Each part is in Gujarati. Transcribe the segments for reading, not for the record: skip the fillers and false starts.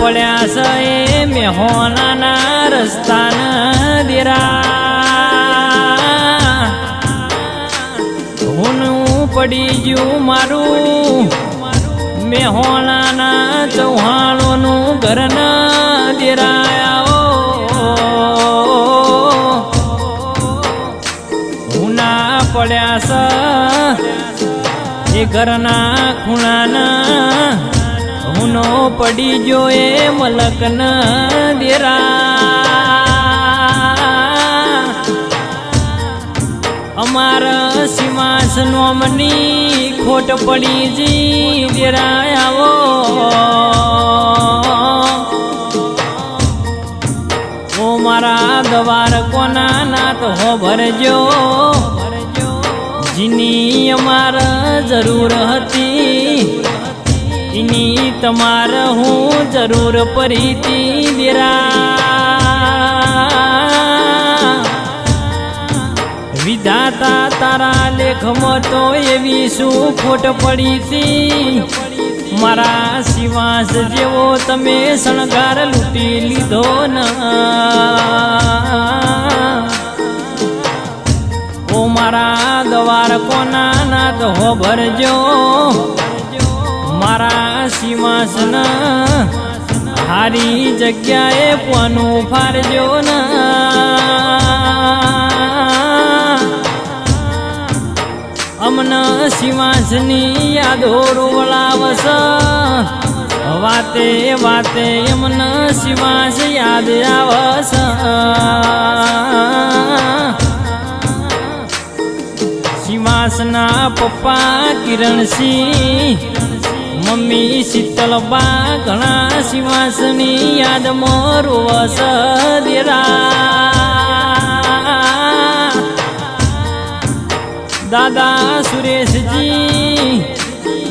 પડ્યા છે એ મેહોણાના રસ્તાના દેરા હું પડી ગયું મારું મેહોણાના ચૌહાણોનું ઘરના દેરાયા હું ના પડ્યા છે એ ઘરના ખૂણાના હુનો પડી ગયો એ મલકના દેરા અમારા સીમાસનો મની ખોટ પડી જી દેરા આવો ઓ મારા દવાર કોના નાથ હો ભરજો જીની અમારા જરૂર હતી એની તમારે હું જરૂર પડીતી દેરા વિધાતા તારા લેખમાં તો એવી શું ખોટ પડીતી મારા શિવાસ જેવો તમે શણગાર લૂંટી લીધો ન ઓ મારા દ્વાર કોના નાથ હો ભરજો મારા સીમાસના હારી જગ્યાએ પોનું ફારજો અમને સીમાસની યાદો રોવલાવસ વાતે વાતે અમને સીમાસ યાદ આવસ સીમાસના પપ્પા કિરણસિંહ મમ્મી શીતલબા ઘણા શિવાસની યાદમાં રોવસ દેરા દાદા સુરેશજી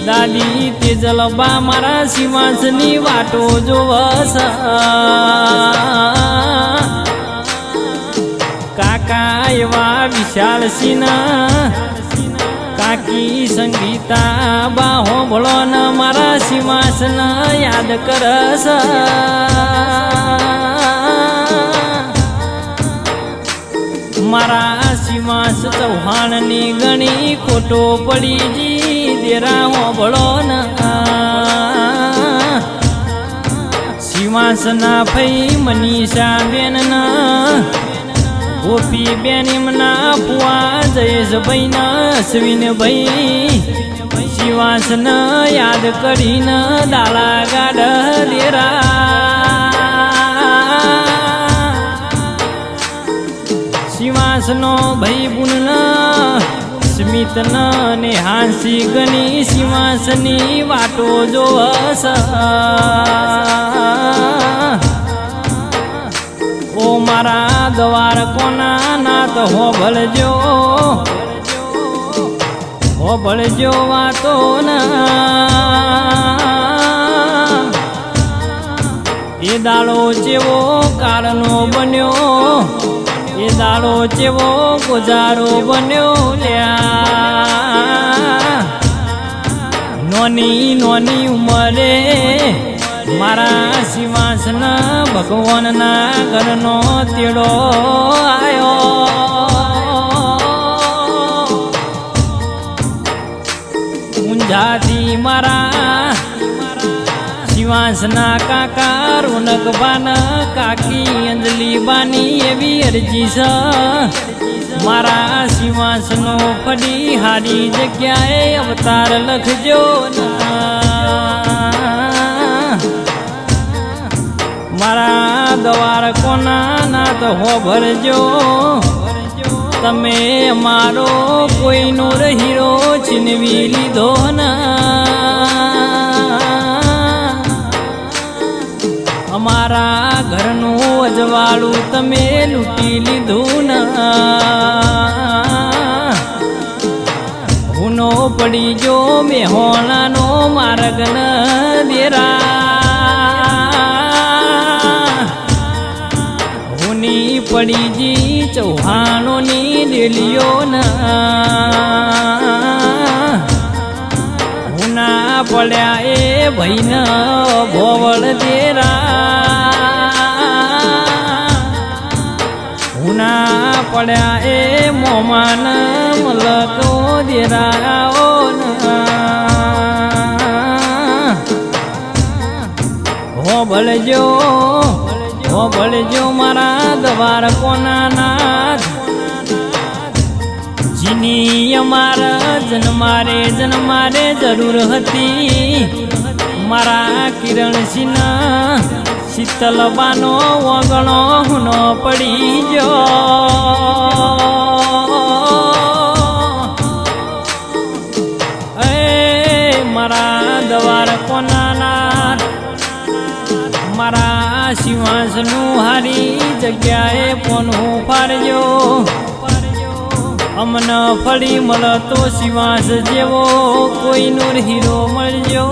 દાદી તેજલબા મારા શિવાસની વાટો જોવસ કાકા એવા વિશાલસિંહના કાકી સંગીતા બા હોંભળો ન મારા સીમાસન યાદ કરસ મારા સીમાસ ચૌહાણની ઘણી ખોટો પડી જી દેરા હોંભળો ન સીમાસના ફઈ મનીષા બેન ગોપી બેન એમના પુઆ જયેશભાઈ ના અશ્વિનભાઈ શિવાસન યાદ કરીને દાળા ગાઢ દેરા શિવાસનો ભાઈ બુન સ્મિત ને હાંસી ગની શિવાસની વાટો જોવસ ઓ મારા દ્વાર કોના નાથ હો ભળજો વાતો એ દાડો ચેવો કાળનો બન્યો એ દાડો ચેવો ગુજારો બન્યો લ્યા નોની નોની ઉંમરે મારા શિવાસના ભગવાનના ઘરનો તેડો આયો ઊંઝાથી મારા શિવાસના કાકા રોનકબાન કાકી અંજલીબાની એવી અરજી છે મારા શિવાસનો ફડી હારી જગ્યાએ અવતાર લખજો મારા દ્વાર કોના નાથ હો ભરજો તમે અમારો કોઈનો હીરો છીનવી લીધો અમારા ઘરનું અજવાળું તમે લૂંટી લીધું હુનો પડી જો મેહોણાનો માર્ગ ન દેરા હુની પડી જી ચૌહાણોની ડેલીઓ હુના પડ્યા એ ભાઈ ભોવળ દેરા પડ્યા એ મોમાન મળતો દેરાઓ હો ભળજો મારા દ્વાર કોના નાથ જીની અમારા જન્મારે જરૂર હતી મારા કિરણસિંહના શીતલબાનો વગણો હુનો પડી જો એ મારા દ્વાર કોના નાથ મારા શિવાસનું હારી જગ્યાએ પોનું ફાડજો અમન ફળી મળતો શિવાસ જેવો કોઈ નૂર હીરો મળજો